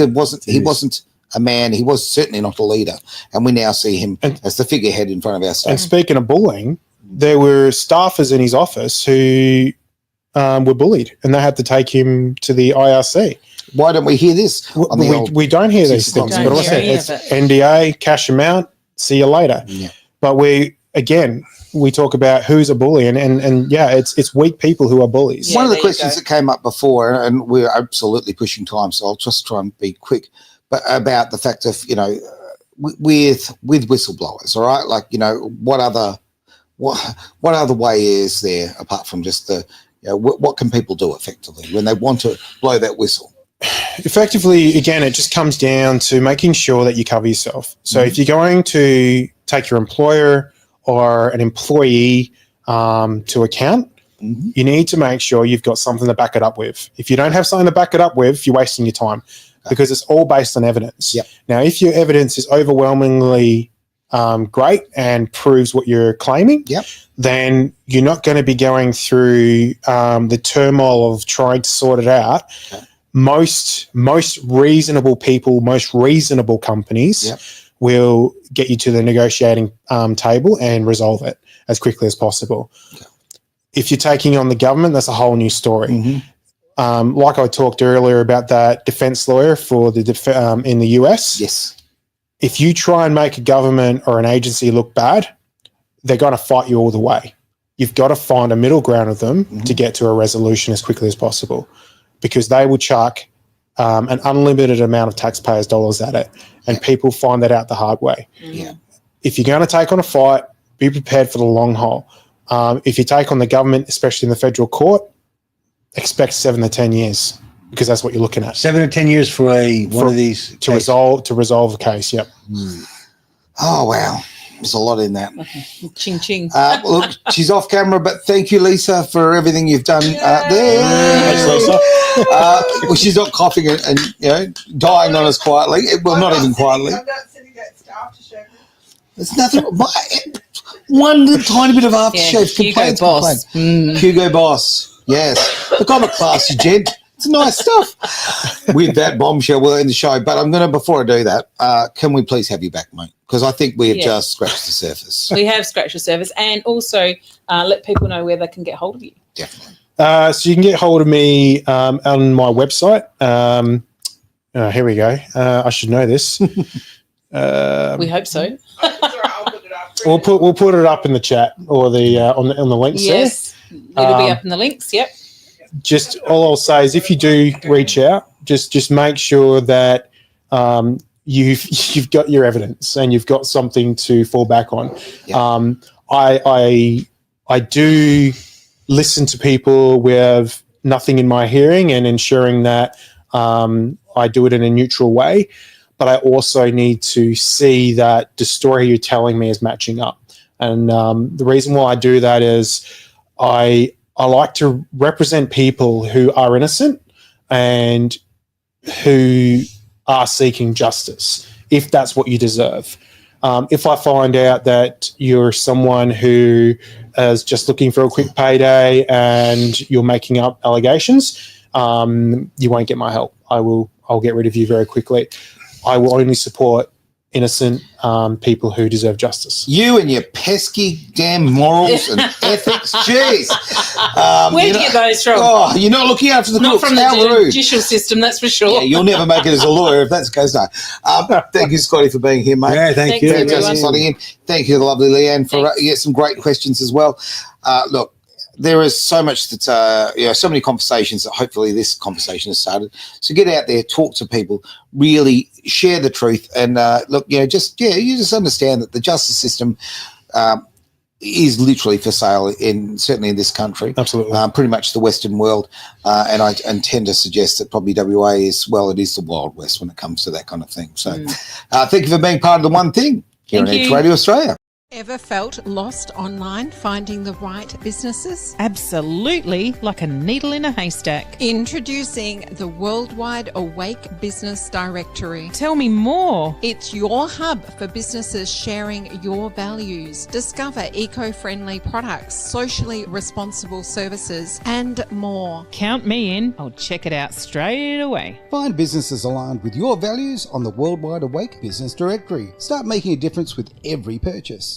wasn't a man. He was certainly not a leader. And we now see him as the figurehead in front of our state. And speaking of bullying, there were staffers in his office who were bullied, and they had to take him to the IRC. Why don't we hear this? We don't hear these things, but I said it's NDA, cash amount, see you later. Yeah. But we talk about who's a bully, and it's weak people who are bullies. One of the questions that came up before, and we're absolutely pushing time, so I'll just try and be quick, but about the fact of, with whistleblowers, all right? Like, what other way is there apart from just what can people do effectively when they want to blow that whistle? Effectively, again, it just comes down to making sure that you cover yourself. So if you're going to take your employer or an employee to account, You need to make sure you've got something to back it up with. If you don't have something to back it up with, you're wasting your time because it's all based on evidence. Yep. Now, if your evidence is overwhelmingly great and proves what you're claiming, then you're not going to be going through the turmoil of trying to sort it out. Most reasonable people, most reasonable companies will get you to the negotiating table and resolve it as quickly as possible. If you're taking on the government, that's a whole new story. Like I talked earlier about that defense lawyer for the in the US. Yes. If you try and make a government or an agency look bad, they're going to fight you all the way. You've got to find a middle ground with them to get to a resolution as quickly as possible, because they will chuck an unlimited amount of taxpayers' dollars at it, and people find that out the hard way. If you're going to take on a fight, be prepared for the long haul. If you take on the government, especially in the federal court, expect 7 to 10 years, because that's what you're looking at. 7 to 10 years for one of these to resolve the case. Yep. Oh wow, there's a lot in that. Ching ching. Look, she's off camera, but thank you, Lisa, for everything you've done there. Thanks, Lisa. Well, she's not coughing and dying on us quietly. Well, not even quietly. I'm not sitting at staff to show. There's nothing. One little tiny bit of aftershave. Hugo Boss. Hugo Boss. Yes. Look, I'm a classy gent. It's nice stuff. With that bombshell, we'll end the show. But I'm going to, before I do that, can we please have you back, mate? Because I think we have just scratched the surface. We have scratched the surface, and also let people know where they can get hold of you. Definitely. So you can get hold of me on my website. Here we go. I should know this. We hope so. We'll put it up in the chat or the on the links. Yes, it'll be up in the links. Yep. Just all I'll say is, if you do reach out, just make sure that you've got your evidence and you've got something to fall back on. I do listen to people with nothing in my hearing and ensuring that I do it in a neutral way. But I also need to see that the story you're telling me is matching up. And the reason why I do that is I like to represent people who are innocent and who are seeking justice, if that's what you deserve. If I find out that you're someone who is just looking for a quick payday and you're making up allegations, you won't get my help. I'll get rid of you very quickly. I will only support innocent people who deserve justice. You and your pesky damn morals and ethics. Jeez. Where do you get those from? Oh, you're not looking after the Not books. from How the rude. judicial system, that's for sure. Yeah, you'll never make it as a lawyer if that's the case. No. Thank you, Scotty, for being here, mate. Yeah, thank you. Fantastic slotting in. Thank you to the lovely Leanne for some great questions as well. Look, there is so much that, so many conversations that hopefully this conversation has started. So get out there, talk to people, really share the truth. And you just understand that the justice system is literally for sale certainly in this country. Absolutely. Pretty much the Western world. And I tend to suggest that probably WA it is the Wild West when it comes to that kind of thing. So thank you for being part of the one thing here on Edge Radio Australia. Ever felt lost online finding the right businesses? Absolutely, like a needle in a haystack. Introducing the Worldwide Awake Business Directory. Tell me more. It's your hub for businesses sharing your values. Discover eco-friendly products, socially responsible services, and more. Count me in. I'll check it out straight away. Find businesses aligned with your values on the Worldwide Awake Business Directory. Start making a difference with every purchase.